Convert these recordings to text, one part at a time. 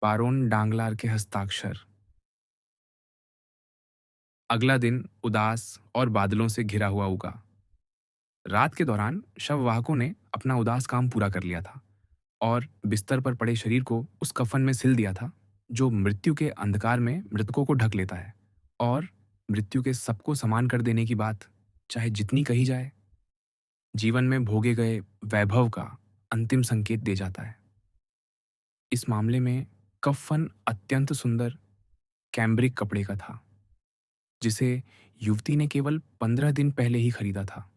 बारोन डांगलार के हस्ताक्षर। अगला दिन उदास और बादलों से घिरा हुआ उगा। रात के दौरान शववाहकों ने अपना उदास काम पूरा कर लिया था और बिस्तर पर पड़े शरीर को उस कफन में सिल दिया था जो मृत्यु के अंधकार में मृतकों को ढक लेता है। और मृत्यु के सबको समान कर देने की बात चाहे जितनी कही जाए, जीवन में भोगे गए वैभव का अंतिम संकेत दे जाता है। इस मामले में कफन अत्यंत सुंदर कैम्ब्रिक कपड़े का था, जिसे युवती ने केवल 15 दिन पहले ही खरीदा था।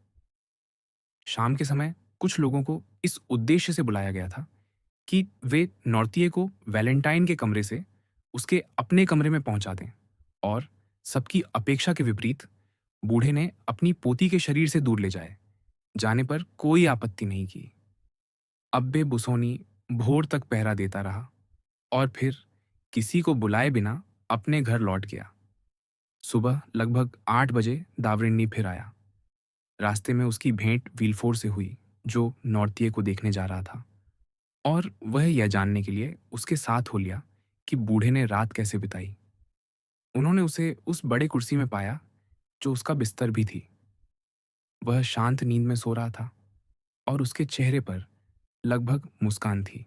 शाम के समय कुछ लोगों को इस उद्देश्य से बुलाया गया था कि वे नौर्तिये को वैलेंटाइन के कमरे से उसके अपने कमरे में पहुंचा दें। और सबकी अपेक्षा के विपरीत बूढ़े ने अपनी पोती के शरीर से दूर ले जाने पर कोई आपत्ति नहीं की। अब्बे बुसोनी भोर तक पहरा देता रहा और फिर किसी को बुलाए बिना अपने घर लौट गया। सुबह लगभग 8 बजे दावरिन्नी फिर आया। रास्ते में उसकी भेंट विल्फोर से हुई, जो नौर्तिये को देखने जा रहा था, और वह यह जानने के लिए उसके साथ हो लिया कि बूढ़े ने रात कैसे बिताई। उन्होंने उसे उस बड़े कुर्सी में पाया जो उसका बिस्तर भी थी। वह शांत नींद में सो रहा था और उसके चेहरे पर लगभग मुस्कान थी।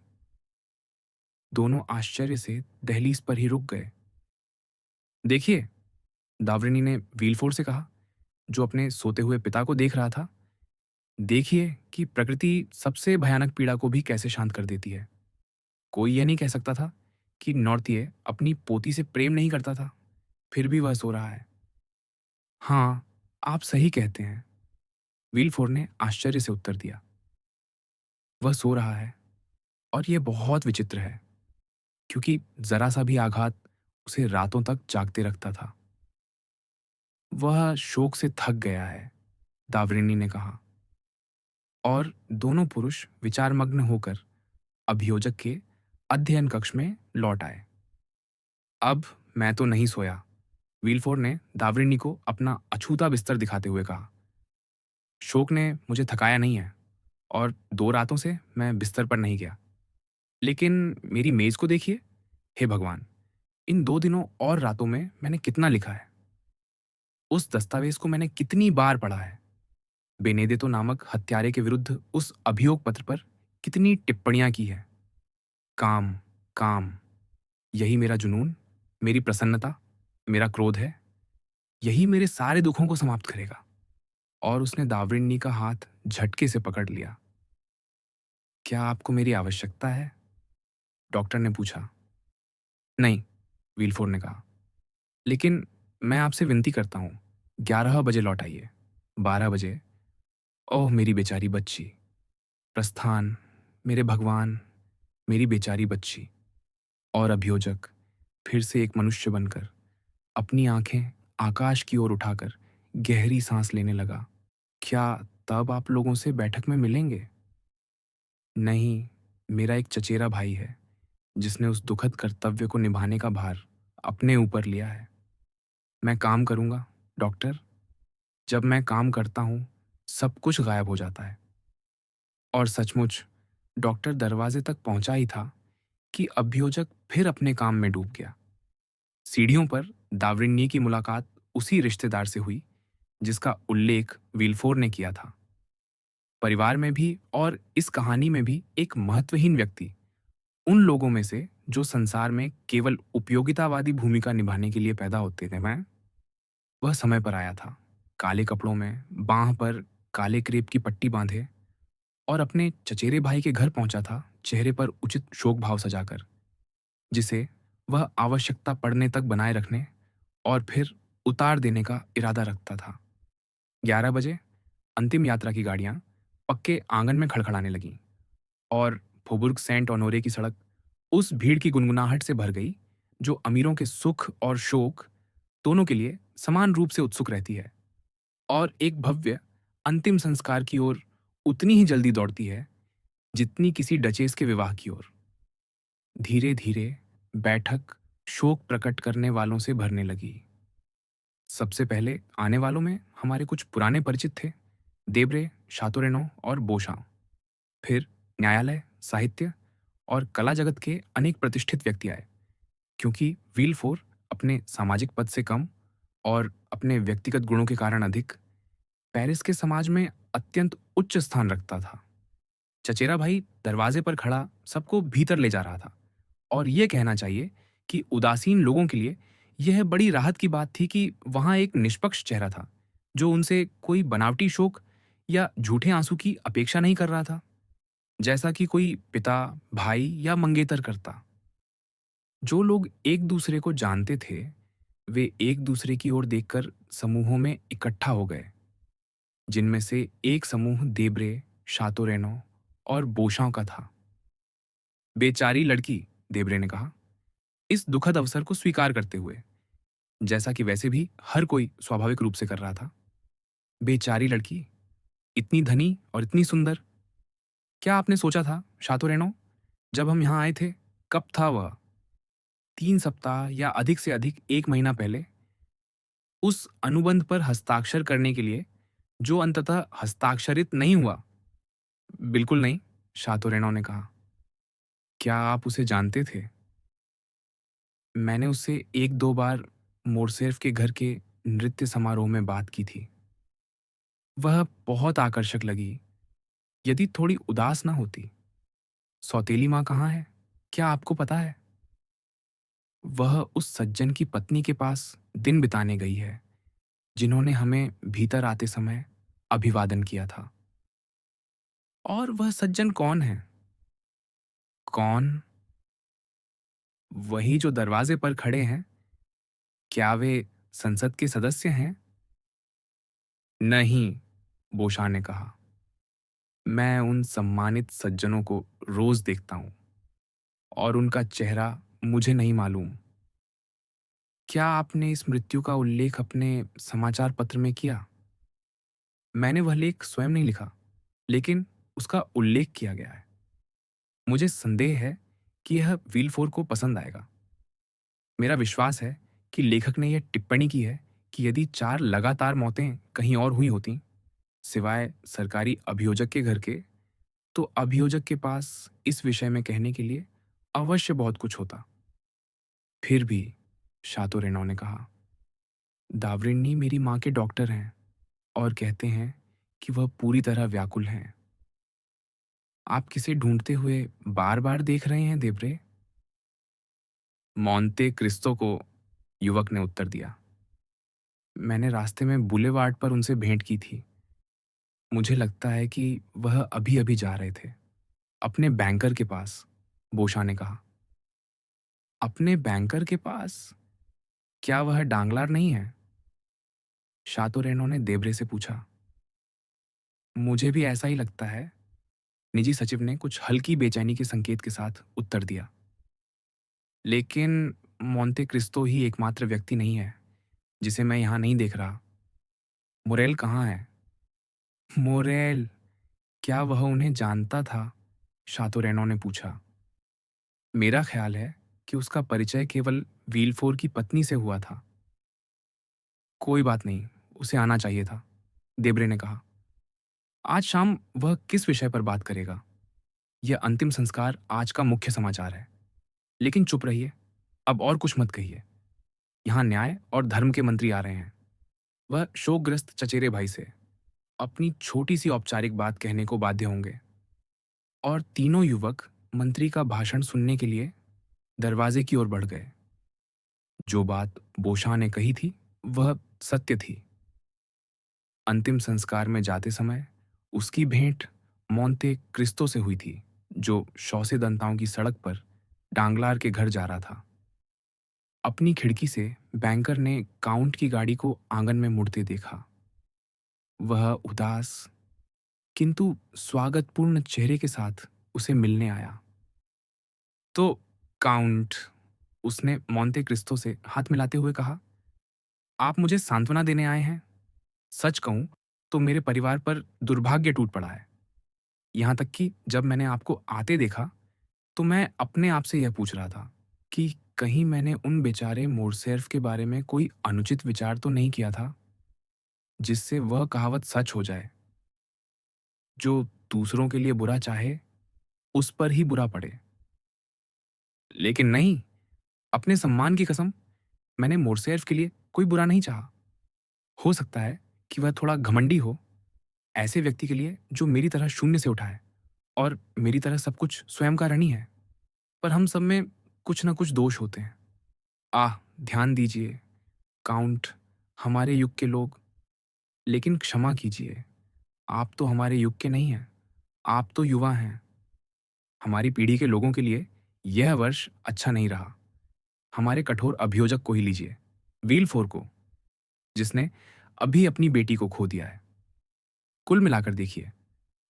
दोनों आश्चर्य से दहलीज पर ही रुक गए। देखिए, दावरिनी ने विल्फोर से कहा, जो अपने सोते हुए पिता को देख रहा था, देखिए कि प्रकृति सबसे भयानक पीड़ा को भी कैसे शांत कर देती है। कोई यह नहीं कह सकता था कि नौर्तिये अपनी पोती से प्रेम नहीं करता था, फिर भी वह सो रहा है। हाँ, आप सही कहते हैं, विल्फोर ने आश्चर्य से उत्तर दिया। वह सो रहा है और यह बहुत विचित्र है, क्योंकि जरा सा भी आघात उसे रातों तक जागते रखता था। वह शोक से थक गया है, दावरिनी ने कहा। और दोनों पुरुष विचारमग्न होकर अभियोजक के अध्ययन कक्ष में लौट आए। अब मैं तो नहीं सोया, विल्फोर ने दावरिनी को अपना अछूता बिस्तर दिखाते हुए कहा। शोक ने मुझे थकाया नहीं है और 2 रातों से मैं बिस्तर पर नहीं गया। लेकिन मेरी मेज को देखिए, हे भगवान, इन 2 दिनों और रातों में मैंने कितना लिखा है। उस दस्तावेज को मैंने कितनी बार पढ़ा है। बेनेदेतो नामक हत्यारे के विरुद्ध उस अभियोग पत्र पर कितनी टिप्पणियां की है। काम, काम, यही मेरा जुनून, मेरी प्रसन्नता, मेरा क्रोध है। यही मेरे सारे दुखों को समाप्त करेगा। और उसने दावरिन्नी का हाथ झटके से पकड़ लिया। क्या आपको मेरी आवश्यकता है? डॉक्टर ने पूछा। नहीं, विल्फोर ने कहा। लेकिन मैं आपसे विनती करता हूँ, 11 बजे लौट आइए। 12 बजे। ओह मेरी बेचारी बच्ची। प्रस्थान, मेरे भगवान, मेरी बेचारी बच्ची। और अभियोजक फिर से एक मनुष्य बनकर अपनी आंखें आकाश की ओर उठाकर गहरी सांस लेने लगा। क्या तब आप लोगों से बैठक में मिलेंगे? नहीं, मेरा एक चचेरा भाई है जिसने उस दुखद कर्तव्य को निभाने का भार अपने ऊपर लिया है। मैं काम करूंगा, डॉक्टर। जब मैं काम करता हूं, सब कुछ गायब हो जाता है। और सचमुच डॉक्टर दरवाजे तक पहुंचा ही था कि अभियोजक फिर अपने काम में डूब गया। सीढ़ियों पर दावरिन्नी की मुलाकात उसी रिश्तेदार से हुई जिसका उल्लेख विल्फोर ने किया था। परिवार में भी और इस कहानी में भी एक महत्वहीन व्यक्ति, उन लोगों में से जो संसार में केवल उपयोगितावादी भूमिका निभाने के लिए पैदा होते थे, वह समय पर आया था। काले कपड़ों में, बांह पर काले क्रेप की पट्टी बांधे, और अपने चचेरे भाई के घर पहुंचा था, चेहरे पर उचित शोक भाव सजाकर, जिसे वह आवश्यकता पड़ने तक बनाए रखने और फिर उतार देने का इरादा रखता था। 11 बजे अंतिम यात्रा की गाड़ियां पक्के आंगन में खड़खड़ाने लगीं और फॉबुर्ग सेंट ऑनोरे की सड़क उस भीड़ की गुनगुनाहट से भर गई जो अमीरों के सुख और शोक दोनों के लिए समान रूप से उत्सुक रहती है, और एक भव्य अंतिम संस्कार की ओर उतनी ही जल्दी दौड़ती है जितनी किसी डचेस के विवाह की ओर। धीरे धीरे बैठक शोक प्रकट करने वालों से भरने लगी। सबसे पहले आने वालों में हमारे कुछ पुराने परिचित थे, देब्रे, शातोरेनो और बोशां। फिर न्यायालय, साहित्य और कला जगत के अनेक प्रतिष्ठित व्यक्ति आए, क्योंकि विल्फोर अपने सामाजिक पद से कम और अपने व्यक्तिगत गुणों के कारण अधिक पेरिस के समाज में अत्यंत उच्च स्थान रखता था। चचेरा भाई दरवाजे पर खड़ा सबको भीतर ले जा रहा था, और ये कहना चाहिए कि उदासीन लोगों के लिए यह बड़ी राहत की बात थी कि वहां एक निष्पक्ष चेहरा था जो उनसे कोई बनावटी शोक या झूठे आंसू की अपेक्षा नहीं कर रहा था, जैसा कि कोई पिता, भाई या मंगेतर करता। जो लोग एक दूसरे को जानते थे, वे एक दूसरे की ओर देखकर समूहों में इकट्ठा हो गए, जिनमें से एक समूह देब्रे, शातोरेनो और बोशां का था। बेचारी लड़की, देब्रे ने कहा, इस दुखद अवसर को स्वीकार करते हुए, जैसा कि वैसे भी हर कोई स्वाभाविक रूप से कर रहा था। बेचारी लड़की, इतनी धनी और इतनी सुंदर। क्या आपने सोचा था, शातोरेनो, जब हम यहाँ आए थे? कब था वह? 3 सप्ताह या अधिक से अधिक 1 महीना पहले, उस अनुबंध पर हस्ताक्षर करने के लिए जो अंततः हस्ताक्षरित नहीं हुआ। बिल्कुल नहीं, शातोरेनो ने कहा। क्या आप उसे जानते थे? मैंने उससे 1-2 बार मोरसेर्फ के घर के नृत्य समारोह में बात की थी। वह बहुत आकर्षक लगी, यदि थोड़ी उदास ना होती। सौतेली माँ कहाँ है? क्या आपको पता है? वह उस सज्जन की पत्नी के पास दिन बिताने गई है, जिन्होंने हमें भीतर आते समय अभिवादन किया था। और वह सज्जन कौन है? कौन? वही जो दरवाजे पर खड़े हैं। क्या वे संसद के सदस्य हैं? नहीं, बोशा ने कहा। मैं उन सम्मानित सज्जनों को रोज देखता हूं, और उनका चेहरा मुझे नहीं मालूम। क्या आपने इस मृत्यु का उल्लेख अपने समाचार पत्र में किया? मैंने वह लेख स्वयं नहीं लिखा, लेकिन उसका उल्लेख किया गया है। मुझे संदेह है कि यह विलफोर को पसंद आएगा। मेरा विश्वास है कि लेखक ने यह टिप्पणी की है कि यदि 4 लगातार मौतें कहीं और हुई होती, सिवाय सरकारी अभियोजक के घर के, तो अभियोजक के पास इस विषय में कहने के लिए अवश्य बहुत कुछ होता। फिर भी, शातो रेनॉ ने कहा, दावरिनी मेरी माँ के डॉक्टर हैं और कहते हैं कि वह पूरी तरह व्याकुल हैं। आप किसे ढूंढते हुए बार बार देख रहे हैं, देब्रे? मोंते क्रिस्तो को, युवक ने उत्तर दिया। मैंने रास्ते में बुलेवार्ड पर उनसे भेंट की थी। मुझे लगता है कि वह अभी अभी जा रहे थे अपने बैंकर के पास, बोशा ने कहा। अपने बैंकर के पास? क्या वह डांगलार नहीं है? शातो रेनो ने देब्रे से पूछा। मुझे भी ऐसा ही लगता है, निजी सचिव ने कुछ हल्की बेचैनी के संकेत के साथ उत्तर दिया। लेकिन मोंते क्रिस्तो ही एकमात्र व्यक्ति नहीं है जिसे मैं यहाँ नहीं देख रहा। मोरेल कहाँ है? मोरेल? क्या वह उन्हें जानता था? शातो रेनो ने पूछा। मेरा ख्याल है कि उसका परिचय केवल वीलफोर की पत्नी से हुआ था। कोई बात नहीं, उसे आना चाहिए था, देब्रे ने कहा। आज शाम वह किस विषय पर बात करेगा? यह अंतिम संस्कार आज का मुख्य समाचार है। लेकिन चुप रहिए, अब और कुछ मत कहिए। यहाँ न्याय और धर्म के मंत्री आ रहे हैं। वह शोकग्रस्त चचेरे भाई से अपनी छोटी सी औपचारिक बात कहने को बाध्य होंगे। और तीनों युवक मंत्री का भाषण सुनने के लिए दरवाजे की ओर बढ़ गए। जो बात बोशा ने कही थी, वह सत्य थी। अंतिम संस्कार में जाते समय उसकी भेंट मोंते क्रिस्तो से हुई थी, जो शौसे दंताओं की सड़क पर डांगलार के घर जा रहा था। अपनी खिड़की से बैंकर ने काउंट की गाड़ी को आंगन में मुड़ते देखा। वह उदास किंतु स्वागतपूर्ण चेहरे के साथ उसे मिलने आया। तो काउंट, उसने मोंते क्रिस्तो से हाथ मिलाते हुए कहा, आप मुझे सांत्वना देने आए हैं? सच कहूं तो मेरे परिवार पर दुर्भाग्य टूट पड़ा है। यहां तक कि जब मैंने आपको आते देखा, तो मैं अपने आप से यह पूछ रहा था कि कहीं मैंने उन बेचारे मोरसेर्फ के बारे में कोई अनुचित विचार तो नहीं किया था, जिससे वह कहावत सच हो जाए, जो दूसरों के लिए बुरा चाहे, उस पर ही बुरा पड़े। लेकिन नहीं, अपने सम्मान की कसम, मैंने मोरसेर्फ के लिए कोई बुरा नहीं चाहा। हो सकता है कि वह थोड़ा घमंडी हो, ऐसे व्यक्ति के लिए जो मेरी तरह शून्य से उठा है और मेरी तरह सब कुछ स्वयं का ऋणी है। पर हम सब में कुछ न कुछ दोष होते हैं। आह! ध्यान दीजिए, काउंट, हमारे युग के लोग, लेकिन क्षमा कीजिए, आप तो हमारे युग के नहीं हैं, आप तो युवा हैं। हमारी पीढ़ी के लोगों के लिए यह वर्ष अच्छा नहीं रहा। हमारे कठोर अभियोजक को ही लीजिए, विलफोर को, जिसने अभी अपनी बेटी को खो दिया है। कुल मिलाकर देखिए,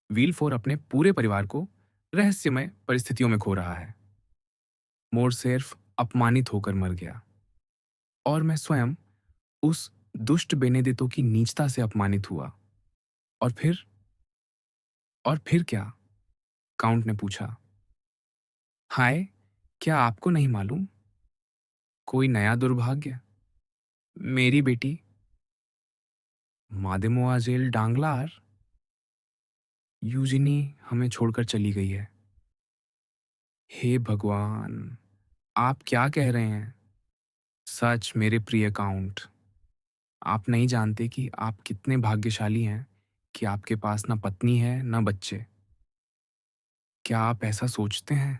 विलफोर अपने पूरे परिवार को रहस्यमय परिस्थितियों में खो रहा है। मोरसेर्फ अपमानित होकर मर गया और मैं स्वयं उस दुष्ट बेनेडितो की नीचता से अपमानित हुआ। और फिर क्या? काउंट ने पूछा। हाय, क्या आपको नहीं मालूम? कोई नया दुर्भाग्य? मेरी बेटी मादेमोआजेल डांगलार यूजिनी हमें छोड़कर चली गई है। हे भगवान! आप क्या कह रहे हैं? सच मेरे प्रिय काउंट, आप नहीं जानते कि आप कितने भाग्यशाली हैं कि आपके पास न पत्नी है न बच्चे। क्या आप ऐसा सोचते हैं?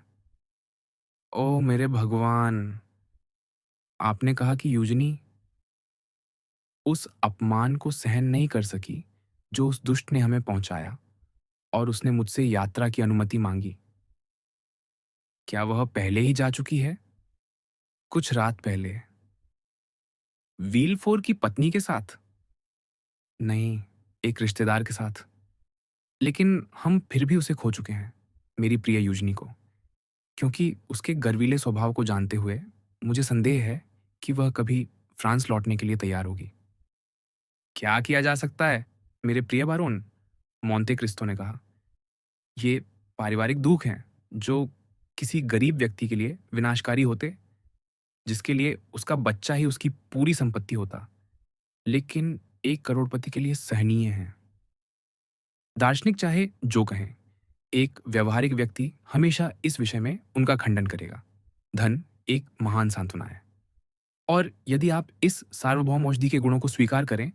ओह मेरे भगवान! आपने कहा कि यूजनी उस अपमान को सहन नहीं कर सकी जो उस दुष्ट ने हमें पहुंचाया और उसने मुझसे यात्रा की अनुमति मांगी। क्या वह पहले ही जा चुकी है? कुछ रात पहले। व्हीलफोर की पत्नी के साथ? नहीं, एक रिश्तेदार के साथ। लेकिन हम फिर भी उसे खो चुके हैं, मेरी प्रिय यूजनी को, क्योंकि उसके गर्वीले स्वभाव को जानते हुए मुझे संदेह है कि वह कभी फ्रांस लौटने के लिए तैयार होगी। क्या किया जा सकता है, मेरे प्रिय बारोन? मोंटे क्रिस्टो ने कहा। ये पारिवारिक दुख हैं जो किसी गरीब व्यक्ति के लिए विनाशकारी होते, जिसके लिए उसका बच्चा ही उसकी पूरी संपत्ति होता, लेकिन एक करोड़पति के लिए सहनीय है। दार्शनिक चाहे जो कहें, एक व्यवहारिक व्यक्ति हमेशा इस विषय में उनका खंडन करेगा। धन एक महान सांत्वना है, और यदि आप इस सार्वभौम औषधि के गुणों को स्वीकार करें,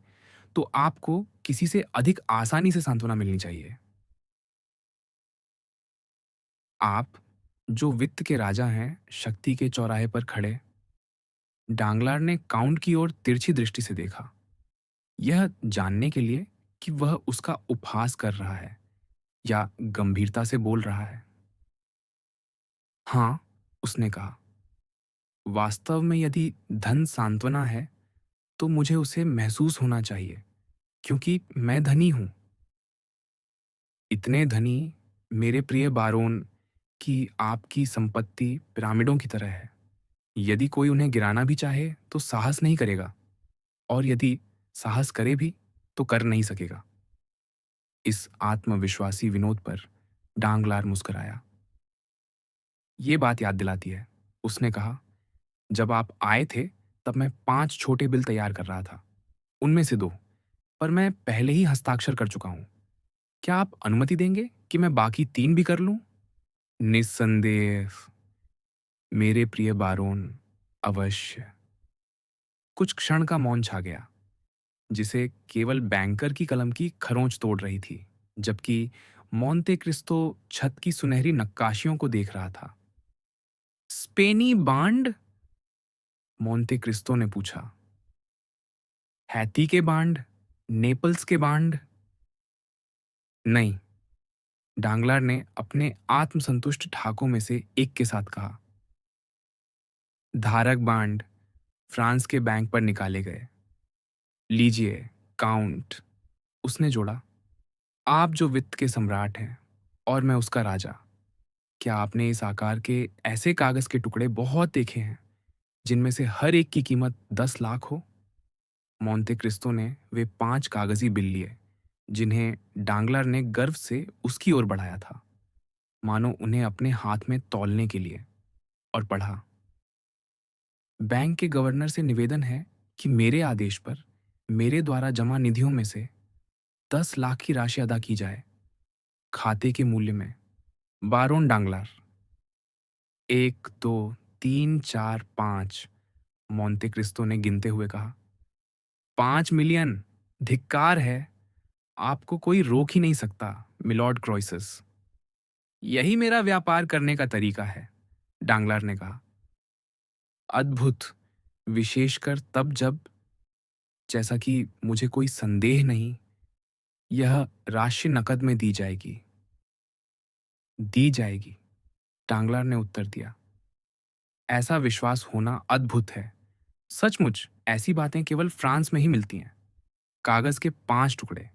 तो आपको किसी से अधिक आसानी से सांत्वना मिलनी चाहिए। आप, जो वित्त के राजा हैं, शक्ति के चौराहे पर खड़े। डांगलार ने काउंट की ओर तिरछी दृष्टि से देखा, यह जानने के लिए कि वह उसका उपहास कर रहा है या गंभीरता से बोल रहा है। हाँ, उसने कहा, वास्तव में यदि धन सांत्वना है, तो मुझे उसे महसूस होना चाहिए, क्योंकि मैं धनी हूं। इतने धनी, मेरे प्रिय बारोन, कि आपकी संपत्ति पिरामिडों की तरह है। यदि कोई उन्हें गिराना भी चाहे तो साहस नहीं करेगा, और यदि साहस करे भी तो कर नहीं सकेगा। इस आत्मविश्वासी विनोद पर डांगलार मुस्कुराया। ये बात याद दिलाती है, उसने कहा, जब आप आए थे तब मैं 5 छोटे बिल तैयार कर रहा था। उनमें से 2 पर मैं पहले ही हस्ताक्षर कर चुका हूं। क्या आप अनुमति देंगे कि मैं बाकी 3 भी कर लूं? निस्संदेह, मेरे प्रिय बारोन, अवश्य। कुछ क्षण का मौन छा गया, जिसे केवल बैंकर की कलम की खरोंच तोड़ रही थी, जबकि मोंते क्रिस्टो छत की सुनहरी नक्काशियों को देख रहा था। स्पेनी बांड? मोंते क्रिस्टो ने पूछा। हैती के बांड? नेपल्स के बांड? नहीं, डांगलार ने अपने आत्मसंतुष्ट ठाकों में से एक के साथ कहा। धारक बांड फ्रांस के बैंक पर निकाले गए। लीजिए, काउंट, उसने जोड़ा, आप जो वित्त के सम्राट हैं और मैं उसका राजा, क्या आपने इस आकार के ऐसे कागज के टुकड़े बहुत देखे हैं जिनमें से हर एक की कीमत 10 लाख हो? मोंते क्रिस्टो ने वे 5 कागजी बिल लिए, जिन्हें डांगलर ने गर्व से उसकी ओर बढ़ाया था, मानो उन्हें अपने हाथ में तौलने के लिए, और पढ़ा। बैंक के गवर्नर से निवेदन है कि मेरे आदेश पर मेरे द्वारा जमा निधियों में से 10 लाख की राशि अदा की जाए, खाते के मूल्य में। बारोन डांगलार। 1, 2, 3, 4, 5, मोंटे क्रिस्टो ने गिनते हुए कहा। 5 मिलियन! धिक्कार है! आपको कोई रोक ही नहीं सकता, मिलॉर्ड क्रॉइसस। यही मेरा व्यापार करने का तरीका है, डांगलर ने कहा। अद्भुत! विशेषकर तब जब, जैसा कि मुझे कोई संदेह नहीं, यह राशि नकद में दी जाएगी। दी जाएगी, डांगलर ने उत्तर दिया। ऐसा विश्वास होना अद्भुत है। सचमुच ऐसी बातें केवल फ्रांस में ही मिलती हैं। कागज के 5 टुकड़े,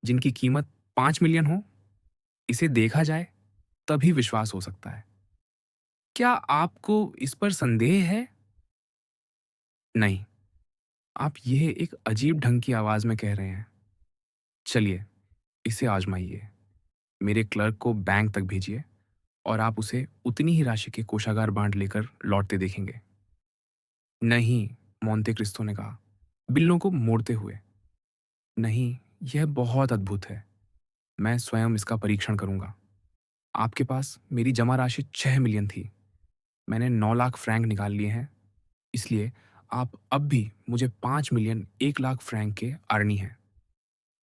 जिनकी कीमत 5 मिलियन हो, इसे देखा जाए तभी विश्वास हो सकता है। क्या आपको इस पर संदेह है? नहीं, आप यह एक अजीब ढंग की आवाज में कह रहे हैं। चलिए, इसे आजमाइए। मेरे क्लर्क को बैंक तक भेजिए और आप उसे उतनी ही राशि के कोषागार बांड लेकर लौटते देखेंगे। नहीं, मोंटे क्रिस्टो ने कहा, बिल्लों को मोड़ते हुए। नहीं, यह बहुत अद्भुत है। मैं स्वयं इसका परीक्षण करूंगा। आपके पास मेरी जमा राशि 6 मिलियन थी। मैंने 9 लाख फ्रैंक निकाल लिए हैं, इसलिए आप अब भी मुझे 5 मिलियन 1 लाख फ्रैंक के आर्नी हैं।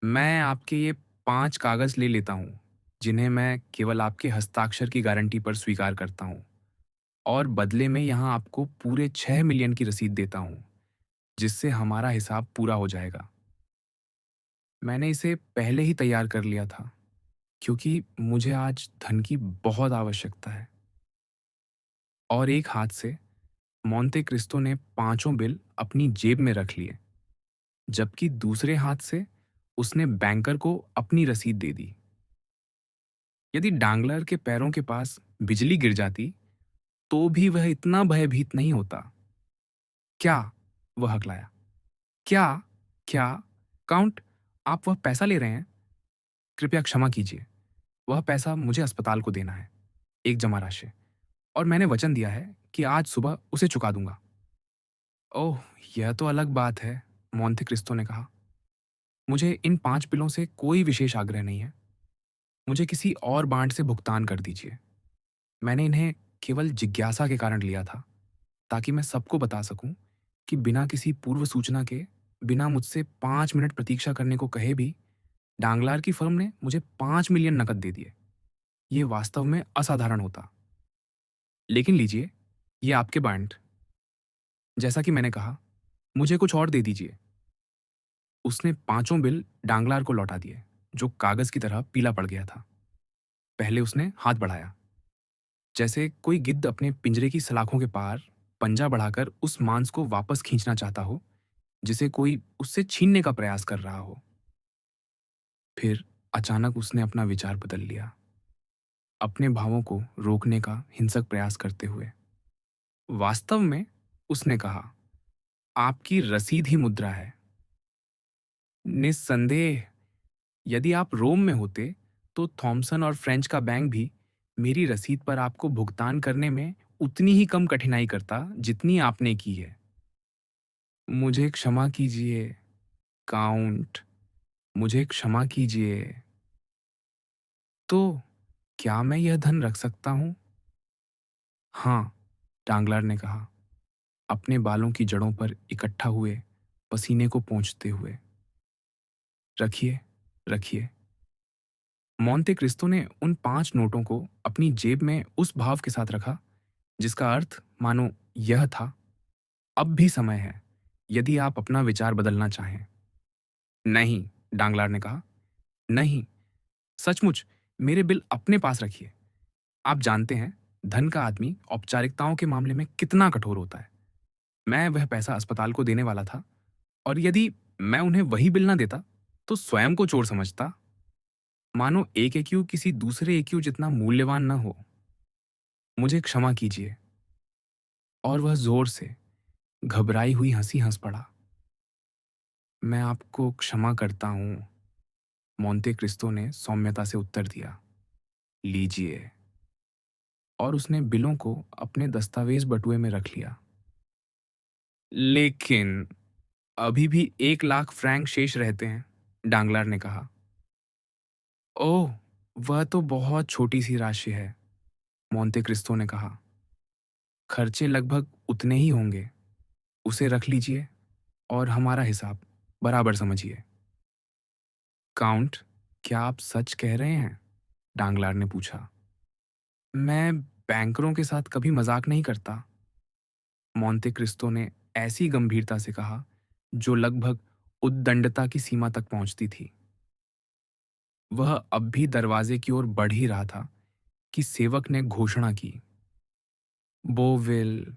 मैं आपके ये 5 कागज ले लेता हूँ, जिन्हें मैं केवल आपके हस्ताक्षर की गारंटी पर स्वीकार करता हूँ, और बदले में यहाँ आपको पूरे 6 मिलियन की रसीद देता हूँ, जिससे हमारा हिसाब पूरा हो जाएगा। मैंने इसे पहले ही तैयार कर लिया था, क्योंकि मुझे आज धन की बहुत आवश्यकता है। और एक हाथ से मोंटे क्रिस्टो ने 5 बिल अपनी जेब में रख लिए, जबकि दूसरे हाथ से उसने बैंकर को अपनी रसीद दे दी। यदि डांगलर के पैरों के पास बिजली गिर जाती, तो भी वह इतना भयभीत नहीं होता। क्या? वह हकलाया। क्या? क्या? काउंट, आप वह पैसा ले रहे हैं? कृपया क्षमा कीजिए। वह पैसा मुझे अस्पताल को देना है, एक जमा राशि, और मैंने वचन दिया है कि आज सुबह उसे चुका दूंगा। ओह, यह तो अलग बात है, मोंटे क्रिस्टो ने कहा। मुझे इन 5 बिलों से कोई विशेष आग्रह नहीं है। मुझे किसी और बांड से भुगतान कर दीजिए। मैंने इन्हें केवल जिज्ञासा के कारण लिया था, ताकि मैं सबको बता सकूं कि बिना किसी पूर्व सूचना के, बिना मुझसे 5 मिनट प्रतीक्षा करने को कहे भी, डांगलार की फर्म ने मुझे 5 मिलियन नकद दे दिए। ये वास्तव में असाधारण होता। लेकिन लीजिए, ये आपके बांड। जैसा कि मैंने कहा, मुझे कुछ और दे दीजिए। उसने 5 बिल डांगलार को लौटा दिए, जो कागज की तरह पीला पड़ गया था। पहले उसने हाथ बढ़ाया, जैसे कोई गिद्ध अपने पिंजरे की सलाखों के पार पंजा बढ़ाकर उस मांस को वापस खींचना चाहता हो, जिसे कोई उससे छीनने का प्रयास कर रहा हो। फिर अचानक उसने अपना विचार बदल लिया, अपने भावों को रोकने का हिंसक प्रयास करते हुए। वास्तव में, उसने कहा, आपकी रसीद ही मुद्रा है। निस्संदेह, यदि आप रोम में होते, तो थॉमसन और फ्रेंच का बैंक भी मेरी रसीद पर आपको भुगतान करने में उतनी ही कम कठिनाई करता जितनी आपने की है। मुझे क्षमा कीजिए, काउंट, मुझे क्षमा कीजिए। तो क्या मैं यह धन रख सकता हूँ? हाँ, डांगलार ने कहा, अपने बालों की जड़ों पर इकट्ठा हुए पसीने को पोंछते हुए। रखिए, रखिए। मोंटे क्रिस्टो ने उन 5 नोटों को अपनी जेब में उस भाव के साथ रखा, जिसका अर्थ मानो यह था, अब भी समय है, यदि आप अपना विचार बदलना चाहें। नहीं, डांगलार ने कहा, नहीं, सचमुच, मेरे बिल अपने पास रखिए। आप जानते हैं, धन का आदमी औपचारिकताओं के मामले में कितना कठोर होता है। मैं वह पैसा अस्पताल को देने वाला था, और यदि मैं उन्हें वही बिल ना देता, तो स्वयं को चोर समझता, मानो एक एक्यू किसी दूसरे एक्यू जितना मूल्यवान न हो। मुझे क्षमा कीजिए। और वह जोर से घबराई हुई हंसी हंस पड़ा। मैं आपको क्षमा करता हूँ, मोंटे क्रिस्टो ने सौम्यता से उत्तर दिया। लीजिए। और उसने बिलों को अपने दस्तावेज बटुए में रख लिया। लेकिन अभी भी 1 लाख फ्रैंक शेष रहते हैं, डांगलार ने कहा। ओह, वह तो बहुत छोटी सी राशि है, मोंटे क्रिस्टो ने कहा। खर्चे लगभग उतने ही होंगे। उसे रख लीजिए और हमारा हिसाब बराबर समझिए। काउंट, क्या आप सच कह रहे हैं? डांगलार ने पूछा। मैं बैंकरों के साथ कभी मजाक नहीं करता, मोंते क्रिस्तो ने ऐसी गंभीरता से कहा जो लगभग उद्दंडता की सीमा तक पहुंचती थी। वह अब भी दरवाजे की ओर बढ़ ही रहा था कि सेवक ने घोषणा की। बोविल,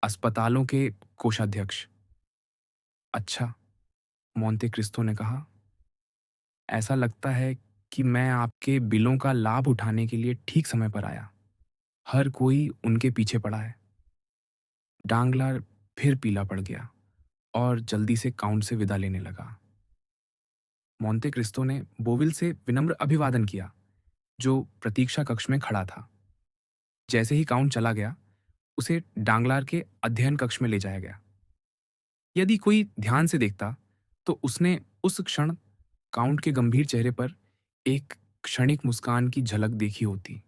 अस्पतालों के कोषाध्यक्ष। अच्छा, मोंते क्रिस्तो ने कहा, ऐसा लगता है कि मैं आपके बिलों का लाभ उठाने के लिए ठीक समय पर आया। हर कोई उनके पीछे पड़ा है। डांगलार फिर पीला पड़ गया और जल्दी से काउंट से विदा लेने लगा। मोंते क्रिस्तो ने बोविल से विनम्र अभिवादन किया, जो प्रतीक्षा कक्ष में खड़ा था। जैसे ही काउंट चला गया, उसे डांगलार के अध्ययन कक्ष में ले जाया गया। यदि कोई ध्यान से देखता, तो उसने उस क्षण काउंट के गंभीर चेहरे पर एक क्षणिक मुस्कान की झलक देखी होती।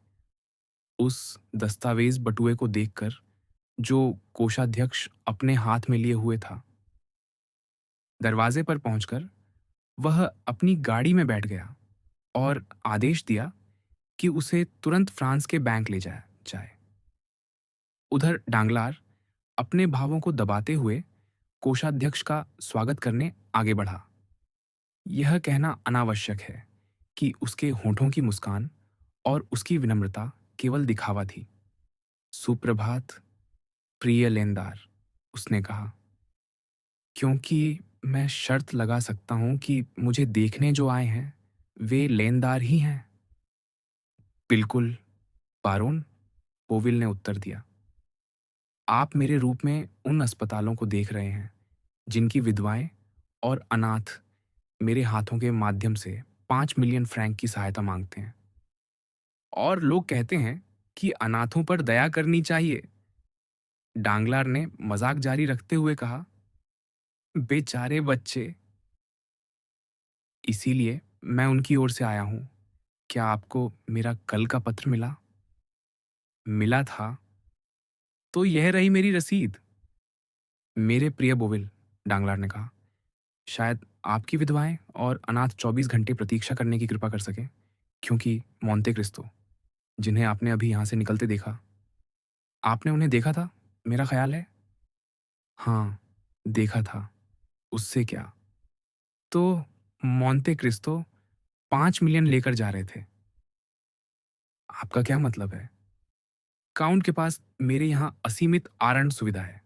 उस दस्तावेज बटुए को देखकर जो कोषाध्यक्ष अपने हाथ में लिए हुए था। दरवाजे पर पहुंचकर वह अपनी गाड़ी में बैठ गया और आदेश दिया कि उसे तुरंत फ्रांस के बैंक ले जाया जाए। उधर डांगलार अपने भावों को दबाते हुए कोषाध्यक्ष का स्वागत करने आगे बढ़ा। यह कहना अनावश्यक है कि उसके होठों की मुस्कान और उसकी विनम्रता केवल दिखावा थी। सुप्रभात, प्रिय लेनदार, उसने कहा, क्योंकि मैं शर्त लगा सकता हूं कि मुझे देखने जो आए हैं वे लेनदार ही हैं। बिल्कुल, बारोन, पोविल ने उत्तर दिया। आप मेरे रूप में उन अस्पतालों को देख रहे हैं जिनकी विधवाएं और अनाथ मेरे हाथों के माध्यम से 5 मिलियन फ्रैंक की सहायता मांगते हैं। और लोग कहते हैं कि अनाथों पर दया करनी चाहिए। डांगलार ने मजाक जारी रखते हुए कहा, बेचारे बच्चे। इसीलिए मैं उनकी ओर से आया हूं। क्या आपको मेरा कल का पत्र मिला? मिला था। तो यह रही मेरी रसीद। मेरे प्रिय बोविल, डांगलार ने कहा, शायद आपकी विधवाएं और अनाथ 24 घंटे प्रतीक्षा करने की कृपा कर सके, क्योंकि मोंते क्रिस्तो, जिन्हें आपने अभी यहां से निकलते देखा, आपने उन्हें देखा था, मेरा ख्याल है। हाँ, देखा था। उससे क्या? तो मोंते क्रिस्तो 5 मिलियन लेकर जा रहे थे। आपका क्या मतलब है? काउंट के पास मेरे यहाँ असीमित आरंभ सुविधा है।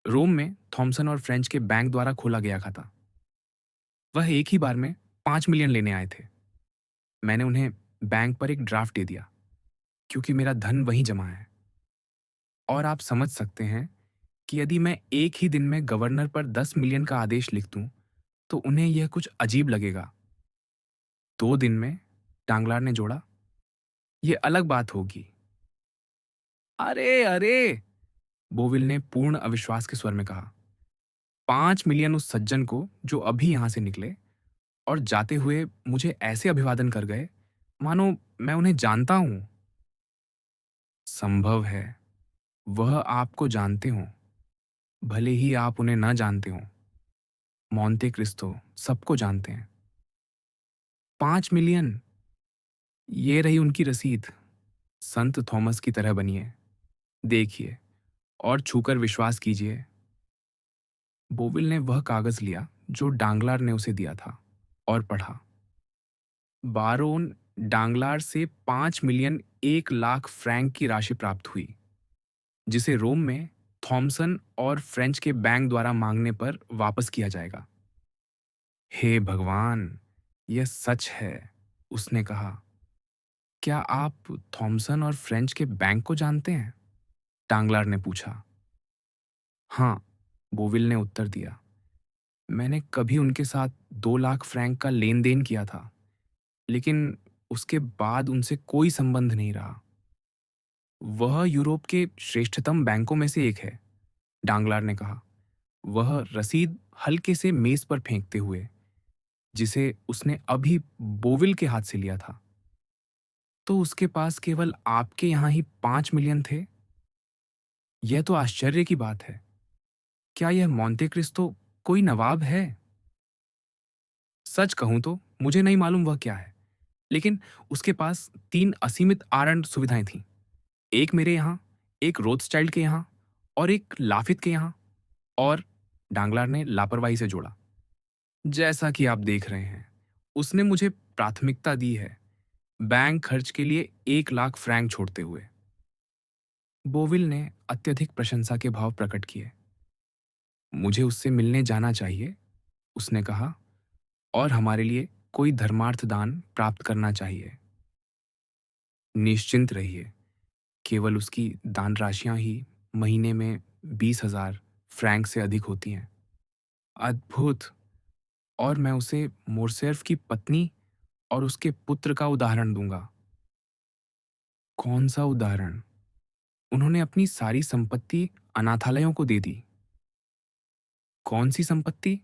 रोम में थॉमसन और फ्रेंच के बैंक द्वारा खोला गया खाता। वह एक ही बार में 5 मिलियन लेने आए थे। मैंने उन्हें बैंक पर एक ड्राफ्ट दे दिया, क्योंकि मेरा धन वहीं जमा है। और आप समझ सकते हैं कि यदि मैं एक ही दिन में गवर्नर पर 10 मिलियन का आदेश लिख दूं, तो उन्हें यह कुछ अजीब लगेगा। 2 दिन में, डांगलार ने जोड़ा, ये अलग बात होगी। अरे अरे, बोविल ने पूर्ण अविश्वास के स्वर में कहा, 5 मिलियन उस सज्जन को जो अभी यहां से निकले और जाते हुए मुझे ऐसे अभिवादन कर गए मानो मैं उन्हें जानता हूं। संभव है वह आपको जानते हों, भले ही आप उन्हें न जानते हों। मोंते क्रिस्तो सबको जानते हैं। 5 मिलियन, ये रही उनकी रसीद। संत थॉमस की तरह बनिए, देखिए और छूकर विश्वास कीजिए। बोविल ने वह कागज लिया जो डांगलार ने उसे दिया था और पढ़ा। बारोन डांगलार से 5 मिलियन 1 लाख फ्रैंक की राशि प्राप्त हुई, जिसे रोम में थॉमसन और फ्रेंच के बैंक द्वारा मांगने पर वापस किया जाएगा। हे भगवान, यह सच है, उसने कहा। क्या आप थॉमसन और फ्रेंच के बैंक को जानते हैं? डांगलार ने पूछा। हाँ, बोविल ने उत्तर दिया। मैंने कभी उनके साथ 2 लाख फ्रैंक का लेन देन किया था, लेकिन उसके बाद उनसे कोई संबंध नहीं रहा। वह यूरोप के श्रेष्ठतम बैंकों में से एक है, डांगलार ने कहा, वह रसीद हल्के से मेज पर फेंकते हुए, जिसे उसने अभी बोविल के हाथ से लिया था। तो उसके पास केवल आपके यहाँ ही 5 मिलियन थे? यह तो आश्चर्य की बात है। क्या यह मोंटे क्रिस्टो कोई नवाब है? सच कहूं तो मुझे नहीं मालूम वह क्या है, लेकिन उसके पास 3 असीमित आरंभ सुविधाएं थीं। एक मेरे यहाँ, एक रोथस्टाइल्ड के यहाँ और एक लाफित के यहाँ। और डांगलार ने लापरवाही से जोड़ा, जैसा कि आप देख रहे हैं, उसने मुझे प्राथमिकता दी है, बैंक खर्च के लिए 1 लाख फ्रैंक छोड़ते हुए। बोविल ने अत्यधिक प्रशंसा के भाव प्रकट किए। मुझे उससे मिलने जाना चाहिए, उसने कहा, और हमारे लिए कोई धर्मार्थ दान प्राप्त करना चाहिए। निश्चिंत रहिए, केवल उसकी दान राशियां ही महीने में 20,000 फ्रैंक से अधिक होती हैं। अद्भुत! और मैं उसे मोरसेर्फ की पत्नी और उसके पुत्र का उदाहरण दूंगा। कौन सा उदाहरण? उन्होंने अपनी सारी संपत्ति अनाथालयों को दे दी। कौन सी संपत्ति?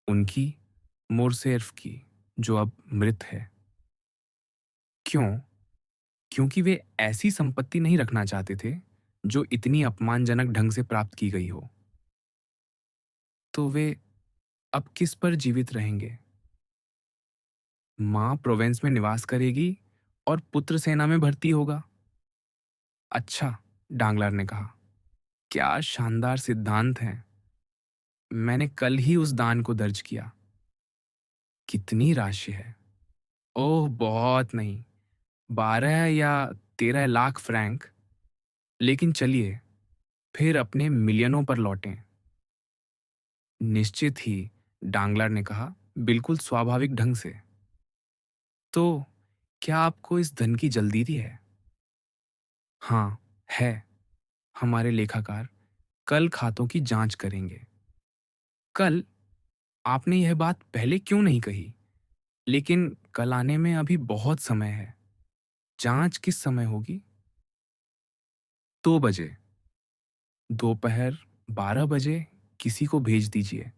उनकी, मोरसेर्फ की, जो अब मृत है। क्यों? क्योंकि वे ऐसी संपत्ति नहीं रखना चाहते थे जो इतनी अपमानजनक ढंग से प्राप्त की गई हो। तो वे अब किस पर जीवित रहेंगे? माँ प्रोवेंस में निवास करेगी और पुत्र सेना में भर्ती होगा। अच्छा, डांगलार ने कहा, क्या शानदार सिद्धांत हैं। मैंने कल ही उस दान को दर्ज किया। कितनी राशि है? ओह, बहुत नहीं, 12 या 13 लाख फ्रैंक। लेकिन चलिए, फिर अपने मिलियनों पर लौटें। निश्चित ही, डांगलार ने कहा, बिल्कुल स्वाभाविक ढंग से। तो क्या आपको इस धन की जल्दीरी है? हाँ, है। हमारे लेखाकार कल खातों की जांच करेंगे। कल? आपने यह बात पहले क्यों नहीं कही? लेकिन कल आने में अभी बहुत समय है। जांच किस समय होगी? 2 बजे। दोपहर 12 बजे किसी को भेज दीजिए,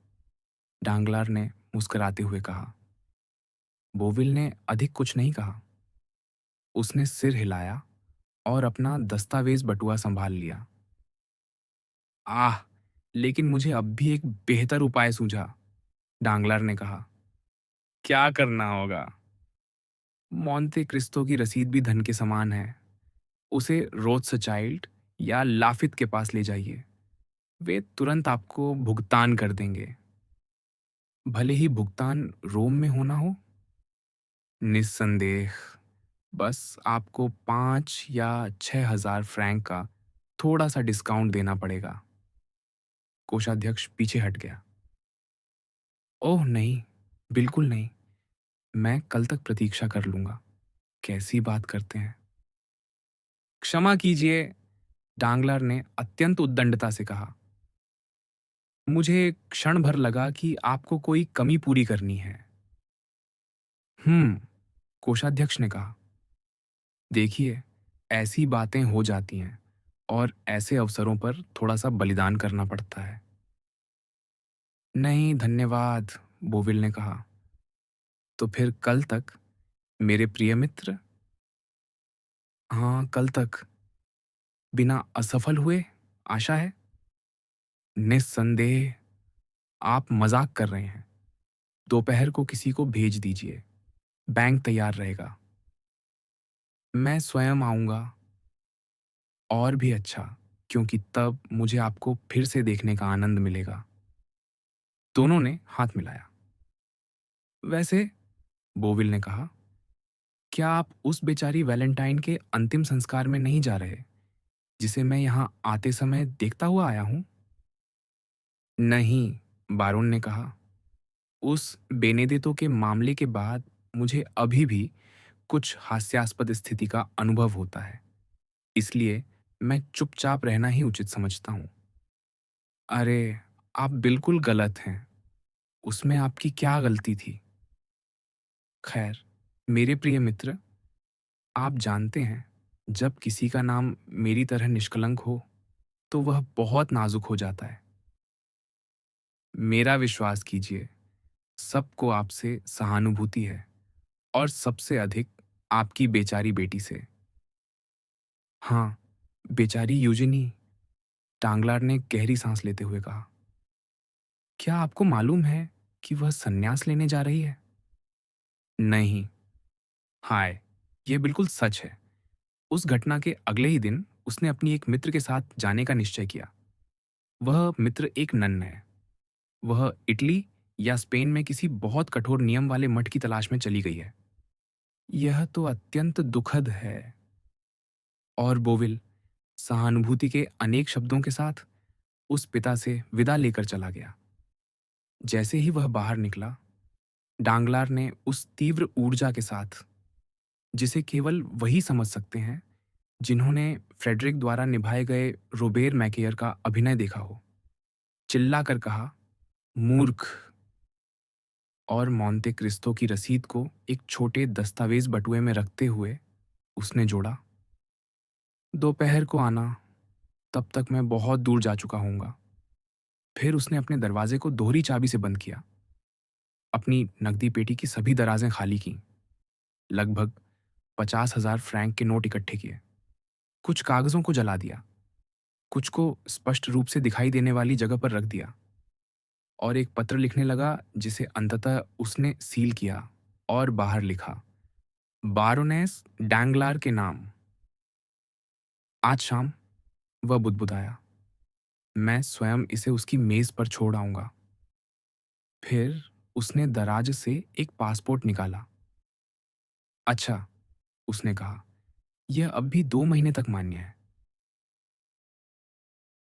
डांगलार ने मुस्कुराते हुए कहा। बोविल ने अधिक कुछ नहीं कहा। उसने सिर हिलाया और अपना दस्तावेज बटुआ संभाल लिया। आह! लेकिन मुझे अब भी एक बेहतर उपाय सूझा, डांगलार ने कहा। क्या करना होगा? मोंते क्रिस्टो की रसीद भी धन के समान है। उसे रोथस्चाइल्ड या लाफित के पास ले जाइए। वे तुरंत आपको भुगतान कर देंगे। भले ही भुगतान रोम में होना हो। निस्संदेह, बस आपको 5 या 6 हजार फ्रैंक का थोड़ा सा डिस्काउंट देना पड़ेगा। कोषाध्यक्ष पीछे हट गया। ओह नहीं, बिल्कुल नहीं। मैं कल तक प्रतीक्षा कर लूंगा। कैसी बात करते हैं? क्षमा कीजिए, डांगलार ने अत्यंत उद्दंडता से कहा। मुझे क्षण भर लगा कि आपको कोई कमी पूरी करनी है। कोषाध्यक्ष ने कहा। देखिए, ऐसी बातें हो जाती हैं और ऐसे अवसरों पर थोड़ा सा बलिदान करना पड़ता है। नहीं धन्यवाद, बोविल ने कहा। तो फिर कल तक, मेरे प्रिय मित्र। हाँ, कल तक। बिना असफल हुए, आशा है? निस्संदेह। आप मजाक कर रहे हैं। दोपहर को किसी को भेज दीजिए, बैंक तैयार रहेगा। मैं स्वयं आऊंगा। और भी अच्छा, क्योंकि तब मुझे आपको फिर से देखने का आनंद मिलेगा। दोनों ने हाथ मिलाया। वैसे, बोविल ने कहा, क्या आप उस बेचारी वैलेंटाइन के अंतिम संस्कार में नहीं जा रहे, जिसे मैं यहां आते समय देखता हुआ आया हूं? नहीं, बारोन ने कहा। उस बेनेडितो के मामले के बाद मुझे अभी भी कुछ हास्यास्पद स्थिति का अनुभव होता है। इसलिए मैं चुपचाप रहना ही उचित समझता हूं। अरे, आप बिल्कुल गलत हैं। उसमें आपकी क्या गलती थी? खैर, मेरे प्रिय मित्र, आप जानते हैं, जब किसी का नाम मेरी तरह निष्कलंक हो, तो वह बहुत नाजुक हो जाता है। मेरा विश्वास कीजिए, सबको आपसे सहानुभूति है, और सबसे अधिक आपकी बेचारी बेटी से। हाँ, बेचारी यूजिनी। डांगलार ने गहरी सांस लेते हुए कहा, क्या आपको मालूम है कि वह संन्यास लेने जा रही है? नहीं। हाय, यह बिल्कुल सच है। उस घटना के अगले ही दिन उसने अपनी एक मित्र के साथ जाने का निश्चय किया। वह मित्र एक नन है। वह इटली या स्पेन में किसी बहुत कठोर नियम वाले मठ की तलाश में चली गई है। यह तो अत्यंत दुखद है। और बोविल सहानुभूति के अनेक शब्दों के साथ उस पिता से विदा लेकर चला गया। जैसे ही वह बाहर निकला, डांगलार ने उस तीव्र ऊर्जा के साथ, जिसे केवल वही समझ सकते हैं जिन्होंने फ्रेडरिक द्वारा निभाए गए रोबेर मैकेयर का अभिनय देखा हो, चिल्लाकर कहा, मूर्ख। और मोंते क्रिस्तो की रसीद को एक छोटे दस्तावेज बटुए में रखते हुए उसने जोड़ा, दोपहर को आना, तब तक मैं बहुत दूर जा चुका हूँगा। फिर उसने अपने दरवाजे को दोहरी चाबी से बंद किया, अपनी नकदी पेटी की सभी दराजें खाली कीं, लगभग 50,000 फ्रैंक के नोट इकट्ठे किए, कुछ कागजों को जला दिया, कुछ को स्पष्ट रूप से दिखाई देने वाली जगह पर रख दिया, और एक पत्र लिखने लगा जिसे अंततः उसने सील किया और बाहर लिखा, बारोनेस डैंगलार के नाम। आज शाम वह बुदबुदाया, मैं स्वयं इसे उसकी मेज पर छोड़ आऊंगा। फिर उसने दराज से एक पासपोर्ट निकाला। अच्छा, उसने कहा, यह अब भी 2 महीने तक मान्य है।